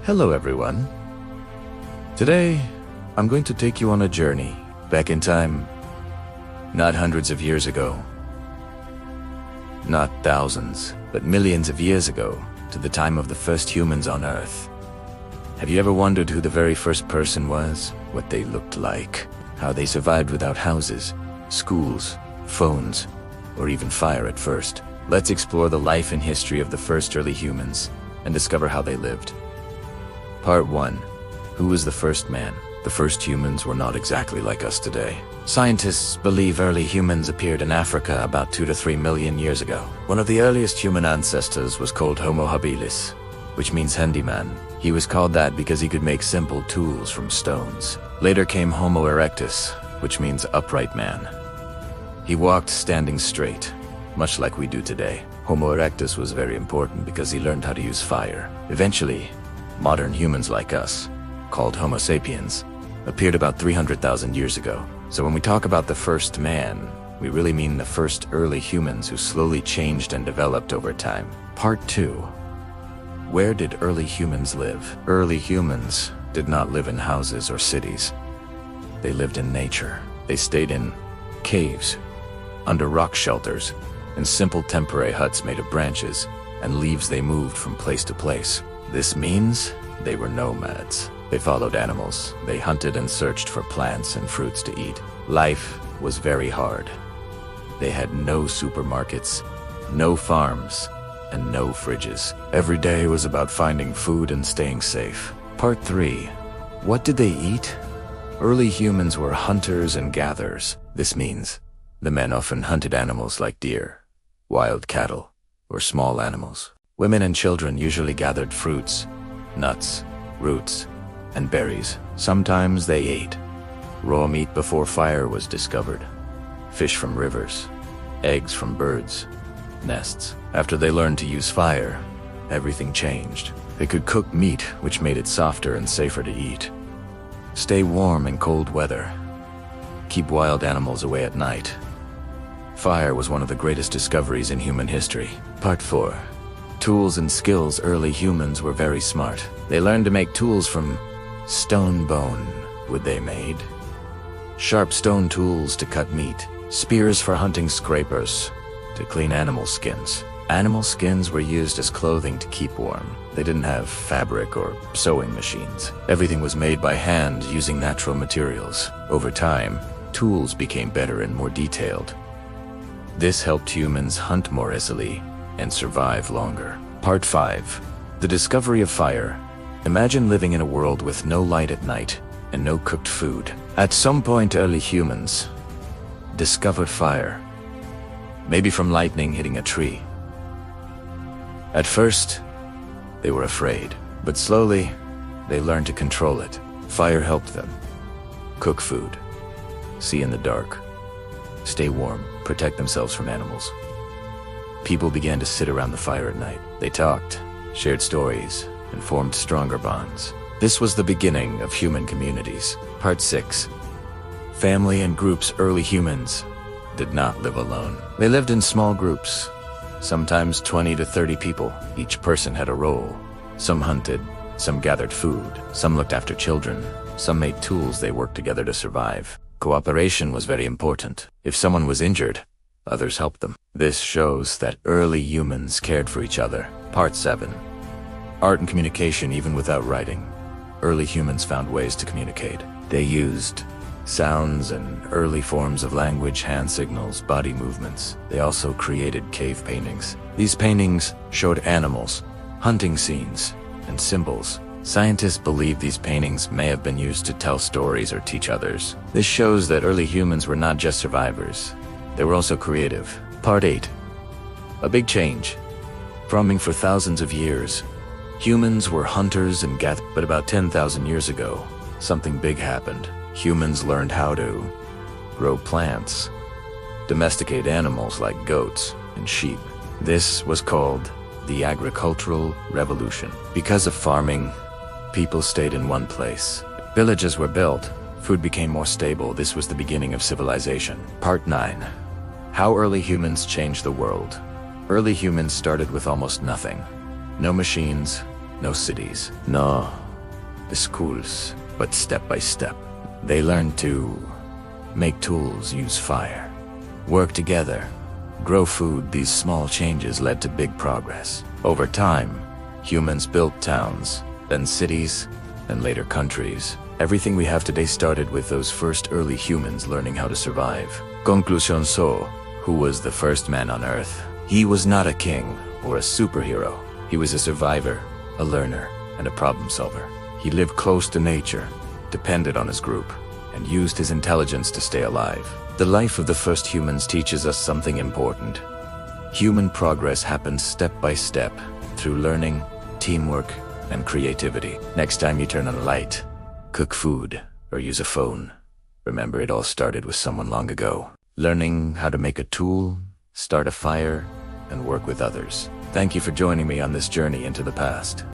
Hello everyone. Today, I'm going to take you on a journey back in time, not hundreds of years ago, not thousands, but millions of years ago, to the time of the first humans on Earth. Have you ever wondered who the very first person was? What they looked like? How they survived without houses, schools, phones, or even fire at first? Let's explore the life and history of the first early humans and discover how they lived. Part 1. Who was the first man? The first humans were not exactly like us today. Scientists believe early humans appeared in Africa about 2 to 3 million years ago. One of the earliest human ancestors was called Homo habilis, which means handyman. He was called that because he could make simple tools from stones. Later came Homo erectus, which means upright man. He walked standing straight, much like we do today. Homo erectus was very important because he learned how to use fire. Eventually, modern humans like us, called Homo sapiens, appeared about 300,000 years ago. So when we talk about the first man, we really mean the first early humans who slowly changed and developed over time. Part 2. Where did early humans live? Early humans did not live in houses or cities. They lived in nature. They stayed in caves, under rock shelters, in simple temporary huts made of branches and leaves. They moved from place to place. This means they were nomads. They followed animals. They hunted and searched for plants and fruits to eat. Life was very hard. They had no supermarkets, no farms, and no fridges. Every day was about finding food and staying safe. Part 3. What did they eat? Early humans were hunters and gatherers. This means the men often hunted animals like deer, wild cattle, or small animals. Women and children usually gathered fruits, nuts, roots, and berries. Sometimes they ate raw meat before fire was discovered, fish from rivers, eggs from birds' nests. After they learned to use fire, everything changed. They could cook meat, which made it softer and safer to eat. Stay warm in cold weather. Keep wild animals away at night. Fire was one of the greatest discoveries in human history. Part 4. Tools and skills. Early humans were very smart. They learned to make tools from stone bone. Wood they made sharp stone tools to cut meat, spears for hunting, scrapers to clean animal skins. Animal skins were used as clothing to keep warm. They didn't have fabric or sewing machines. Everything was made by hand using natural materials. Over time, tools became better and more detailed. This helped humans hunt more easily and survive longer. Part 5. The discovery of fire. Imagine living in a world with no light at night and no cooked food. At some point, early humans discovered fire, maybe from lightning hitting a tree. At first, they were afraid, but slowly, they learned to control it. Fire helped them cook food, see in the dark, stay warm, protect themselves from animals. People began to sit around the fire at night. They talked, shared stories, and formed stronger bonds. This was the beginning of human communities. Part 6. Family and groups. Early humans did not live alone. They lived in small groups, sometimes 20 to 30 people. Each person had a role. Some hunted, some gathered food, some looked after children, some made tools. They worked together to survive. Cooperation was very important. If someone was injured, others helped them. This shows that early humans cared for each other. Part 7. Art and communication. Even without writing, early humans found ways to communicate. They used sounds and early forms of language, hand signals, body movements. They also created cave paintings. These paintings showed animals, hunting scenes, and symbols. Scientists believe these paintings may have been used to tell stories or teach others. This shows that early humans were not just survivors. They were also creative. Part 8. A big change. Farming. For thousands of years, humans were hunters and gatherers. But about 10,000 years ago, something big happened. Humans learned how to grow plants, domesticate animals like goats and sheep. This was called the agricultural revolution. Because of farming, people stayed in one place. Villages were built. Food became more stable. This was the beginning of civilization. Part 9. How early humans changed the world. Early humans started with almost nothing. No machines, No cities. No. The schools. But step by step, they learned to make tools, use fire, work together, grow food. These small changes led to big progress. Over time, humans built towns, then cities, and later countries. Everything we have today started with those first early humans learning how to survive. Conclusion. So, who was the first man on Earth? He was not a king or a superhero. He was a survivor, a learner, and a problem solver. He lived close to nature, depended on his group, and used his intelligence to stay alive. The life of the first humans teaches us something important. Human progress happens step by step through learning, teamwork, and creativity. Next time you turn on a light, cook food, or use a phone, remember it all started with someone long ago. Learning how to make a tool, start a fire, and work with others. Thank you for joining me on this journey into the past.